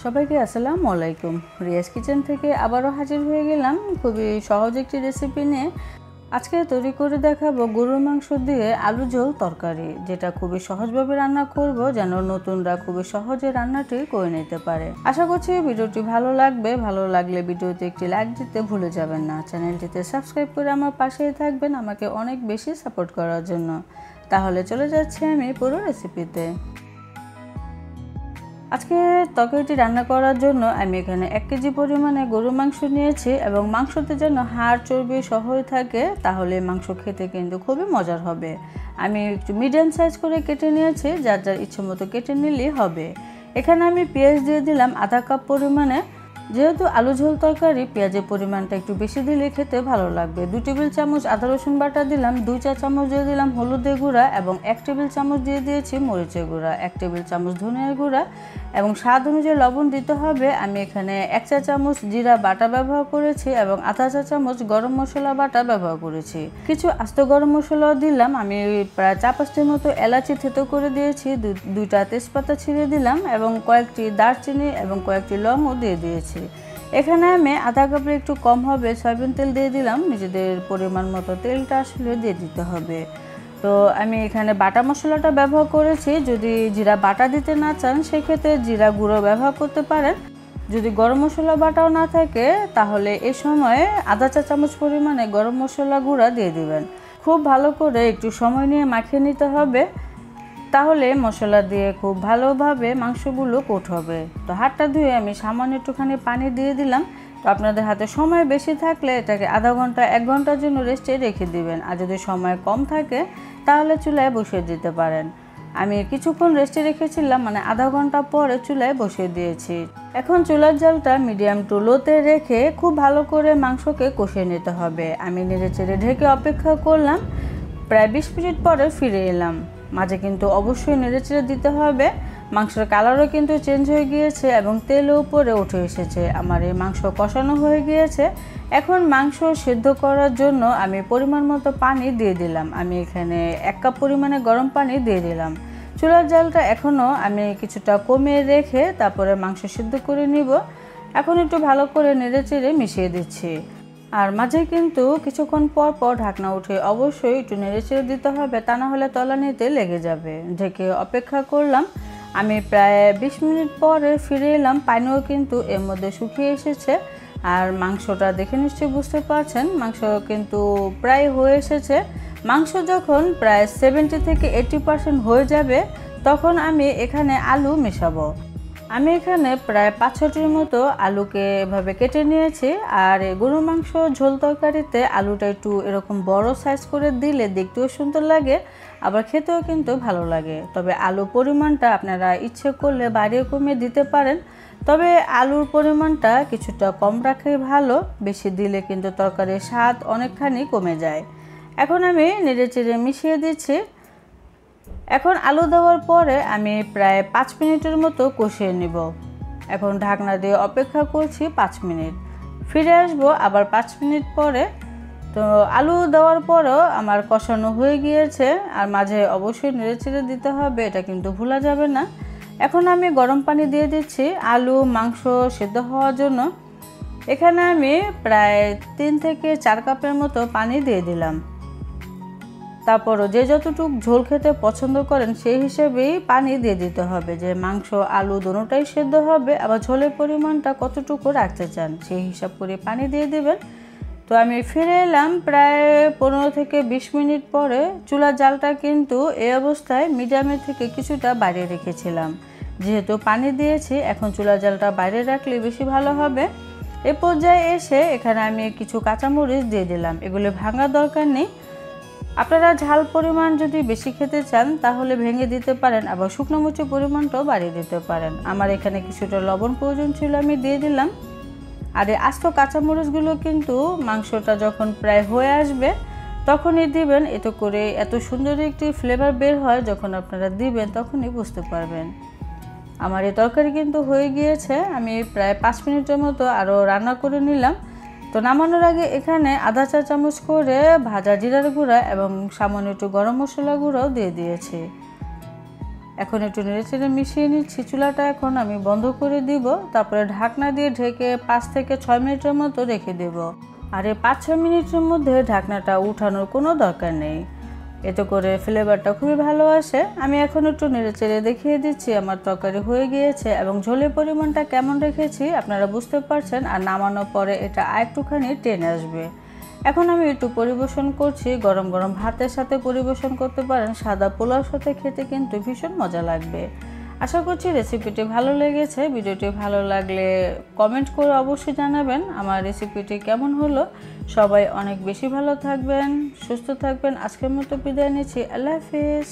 সবাইকে আসসালামু আলাইকুম। রিয়াজ কিচেন থেকে আবারও হাজির হয়ে গেলাম খুবই সহজ একটি রেসিপি নিয়ে। আজকে তৈরি করে দেখাবো গরুর মাংস দিয়ে আলু ঝোল তরকারি, যেটা খুবই সহজভাবে রান্না করব যেন নতুনরা খুবই সহজে রান্নাটি করে নিতে পারে। আশা করছি ভিডিওটি ভালো লাগবে। ভালো লাগলে ভিডিওতে একটি লাইক দিতে ভুলে যাবেন না। চ্যানেলটিতে সাবস্ক্রাইব করে আমার পাশেই থাকবেন আমাকে অনেক বেশি সাপোর্ট করার জন্য। তাহলে চলে যাচ্ছি আমি পুরো রেসিপিতে। আজকে তরকারিটি রান্না করার জন্য আমি এখানে 1 কেজি পরিমাণে গরুর মাংস নিয়েছি এবং মাংসতে যেন হাড় চর্বি সহই থাকে, তাহলে মাংস খেতে কিন্তু খুবই মজার হবে। আমি একটু মিডিয়াম সাইজ করে কেটে নিয়েছি, যার যার ইচ্ছে মতো কেটে নিলেই হবে। এখানে আমি পেঁয়াজ দিয়ে দিলাম আধা কাপ পরিমাণে। যেহেতু আলু ঝোল তরকারি, পেঁয়াজের পরিমাণটা একটু বেশি দিলে খেতে ভালো লাগবে। 2 টেবিল চামচ আদা রসুন বাটা দিলাম, 2 চা চামচ দিয়ে দিলাম হলুদের গুঁড়া এবং 1 টেবিল চামচ দিয়ে দিয়েছি মরিচের গুঁড়া, 1 টেবিল চামচ ধনিয়ার গুঁড়া এবং স্বাদ অনুযায়ী লবণ দিতে হবে। আমি এখানে 1 চা চামচ জিরা বাটা ব্যবহার করেছি এবং আধা চা চামচ গরম মশলা বাটা ব্যবহার করেছি। কিছু আস্ত গরম মশলাও দিলাম। আমি প্রায় 4-5টির মতো এলাচি থেতো করে দিয়েছি, 2টা তেজপাতা ছিঁড়ে দিলাম এবং কয়েকটি দারচিনি এবং কয়েকটি লংও দিয়ে দিয়েছি। এখানে আমি আধা কাপের একটু কম হবে সয়াবিন তেল দিয়ে দিলাম। নিজেদের পরিমাণ মতো তেলটা আসলে দিয়ে দিতে হবে। তো আমি এখানে বাটা মশলাটা ব্যবহার করেছি। যদি জিরা বাটা দিতে না চান সেক্ষেত্রে জিরা গুঁড়ো ব্যবহার করতে পারেন। যদি গরম মশলা বাটাও না থাকে তাহলে এই সময়ে আধা চা চামচ পরিমাণে গরম মশলা গুঁড়া দিয়ে দিবেন। খুব ভালো করে একটু সময় নিয়ে মাখিয়ে নিতে হবে, তাহলে মশলা দিয়ে খুব ভালোভাবে মাংসগুলো কোট হবে। তো হাতটা ধুয়ে আমি সামান্য একটুখানি পানি দিয়ে দিলাম। তো আপনাদের হাতে সময় বেশি থাকলে এটাকে আধা ঘন্টা 1 ঘন্টার জন্য রেস্টে রেখে দিবেন, আর যদি সময় কম থাকে তাহলে চুলায় বসিয়ে দিতে পারেন। আমি কিছুক্ষণ রেস্টে রেখেছিলাম, মানে আধা ঘন্টা পরে চুলায় বসিয়ে দিয়েছি। এখন চুলার জালটা মিডিয়াম টু লোতে রেখে খুব ভালো করে মাংসকে কষিয়ে নিতে হবে। আমি নেড়েচেড়ে ঢেকে অপেক্ষা করলাম। প্রায় 20 মিনিট পরে ফিরে এলাম। মাঝে কিন্তু অবশ্যই নেড়েচেড়ে দিতে হবে। মাংসের কালারও কিন্তু চেঞ্জ হয়ে গিয়েছে এবং তেলও উপরে উঠে এসেছে। আমার এই মাংস কষানো হয়ে গিয়েছে। এখন মাংস সিদ্ধ করার জন্য আমি পরিমাণ মতো পানি দিয়ে দিলাম। আমি এখানে 1 কাপ পরিমাণে গরম পানি দিয়ে দিলাম। চুলার জালটা এখনও আমি কিছুটা কমিয়ে রেখে তারপরে মাংস সিদ্ধ করে নিব। এখন একটু ভালো করে নেড়েচেড়ে মিশিয়ে দিচ্ছি। আর মাঝে কিন্তু কিছুক্ষণ পর পর ঢাকনা উঠে অবশ্যই একটু নেড়েচেড়ে দিতে হবে, তা না হলে তলানিতে লেগে যাবে। ঢেকে অপেক্ষা করলাম। আমি প্রায় 20 মিনিট পরে ফিরে এলাম। পানিও কিন্তু এর মধ্যে শুকিয়ে এসেছে। আর মাংসটা দেখে নিশ্চয়ই বুঝতে পারছেন মাংস কিন্তু প্রায় হয়ে এসেছে। মাংস যখন প্রায় 70 থেকে 80% হয়ে যাবে তখন আমি এখানে আলু মেশাবো। আমি এখানে প্রায় 5-6টির মতো আলুকে এভাবে কেটে নিয়েছি। আর গরুর মাংস ঝোল তরকারিতে আলুটা একটু এরকম বড় সাইজ করে দিলে দেখতেও সুন্দর লাগে, আবার খেতেও কিন্তু ভালো লাগে। তবে আলুর পরিমাণটা আপনারা ইচ্ছে করলে বাড়িয়ে কমিয়ে দিতে পারেন, তবে আলুর পরিমাণটা কিছুটা কম রাখাই ভালো। বেশি দিলে কিন্তু তরকারির স্বাদ অনেকখানি কমে যায়। এখন আমি নেড়েচেড়ে মিশিয়ে দিচ্ছি। এখন আলু দেওয়ার পরে আমি প্রায় 5 মিনিটের মতো কষিয়ে নিব। এখন ঢাকনা দিয়ে অপেক্ষা করছি 5 মিনিট। ফিরে আসবো আবার 5 মিনিট পরে। তো আলু দেওয়ার পরেও আমার কষানো হয়ে গিয়েছে, আর মাঝে অবশ্যই নেড়েচেড়ে দিতে হবে, এটা কিন্তু ভোলা যাবে না। এখন আমি গরম পানি দিয়ে দিচ্ছি আলু মাংস সেদ্ধ হওয়ার জন্য। এখানে আমি প্রায় 3 থেকে 4 কাপের মতো পানি দিয়ে দিলাম। তারপরও যে যতটুকু ঝোল খেতে পছন্দ করেন সেই হিসেবেই পানি দিয়ে দিতে হবে, যে মাংস আলু দুটোটাই সেদ্ধ হবে, আবার ঝোলের পরিমাণটা কতটুকু রাখতে চান সেই হিসাব করে পানি দিয়ে দেবেন। তো আমি ফিরে এলাম প্রায় 15 থেকে 20 মিনিট পরে। চুলার জালটা কিন্তু এই অবস্থায় মিডিয়ামের থেকে কিছুটা বাড়িয়ে রেখেছিলাম। যেহেতু পানি দিয়েছি এখন চুলার জালটা বাইরে রাখলে বেশি ভালো হবে। এ পর্যায়ে এসে এখানে আমি কিছু কাঁচামরিচ দিয়ে দিলাম। এগুলো ভাঙার দরকার নেই। আপনারা ঝাল পরিমাণ যদি বেশি খেতে চান তাহলে ভেঙে দিতে পারেন, আবার শুকনো মরিচের পরিমাণটাও বাড়িয়ে দিতে পারেন। আমার এখানে কিছুটা লবণ প্রয়োজন ছিল, আমি দিয়ে দিলাম। আর এই আস্ত কাঁচামরিচগুলো কিন্তু মাংসটা যখন প্রায় হয়ে আসবে তখনই দিবেন, এতে করে এত সুন্দর একটি ফ্লেভার বের হয়। যখন আপনারা দিবেন তখনই বুঝতে পারবেন। আমার এই তরকারি কিন্তু হয়ে গিয়েছে। আমি প্রায় 5 মিনিটের মতো আরও রান্না করে নিলাম। তো নামানোর আগে এখানে আধা চা চামচ করে ভাজা জিরার গুঁড়া এবং সামান্য একটু গরম মশলা গুঁড়াও দিয়ে দিয়েছি। এখন একটু নেড়েচেড়ে মিশিয়ে নিচ্ছি। চুলাটা এখন আমি বন্ধ করে দিব, তারপরে ঢাকনা দিয়ে ঢেকে 5 থেকে 6 মিনিটের মতো রেখে দেব। আর এই 5-6 মিনিটের মধ্যে ঢাকনাটা উঠানোর কোনো দরকার নেই, এতে করে ফ্লেভারটা খুবই ভালো আসে। আমি এখন একটু নেড়েচেড়ে দেখিয়ে দিচ্ছি আমার তরকারি হয়ে গিয়েছে এবং ঝোলের পরিমাণটা কেমন রেখেছি আপনারা বুঝতে পারছেন। আর নামানোর পরে এটা আরেকটুখানি টেনে আসবে। এখন আমি একটু পরিবেশন করছি, গরম গরম ভাতের সাথে পরিবেশন করতে পারেন, সাদা পোলাওর সাথে খেতে কিন্তু ভীষণ মজা লাগবে। আশা করছি রেসিপিটি ভালো লেগেছে। ভিডিওটি ভালো লাগলে কমেন্ট করে অবশ্যই জানাবেন আমার রেসিপিটি কেমন হলো। সবাই অনেক বেশি ভালো থাকবেন, সুস্থ থাকবেন। আজকের মতো বিদায় নিচ্ছি। আল্লাহ হাফেজ।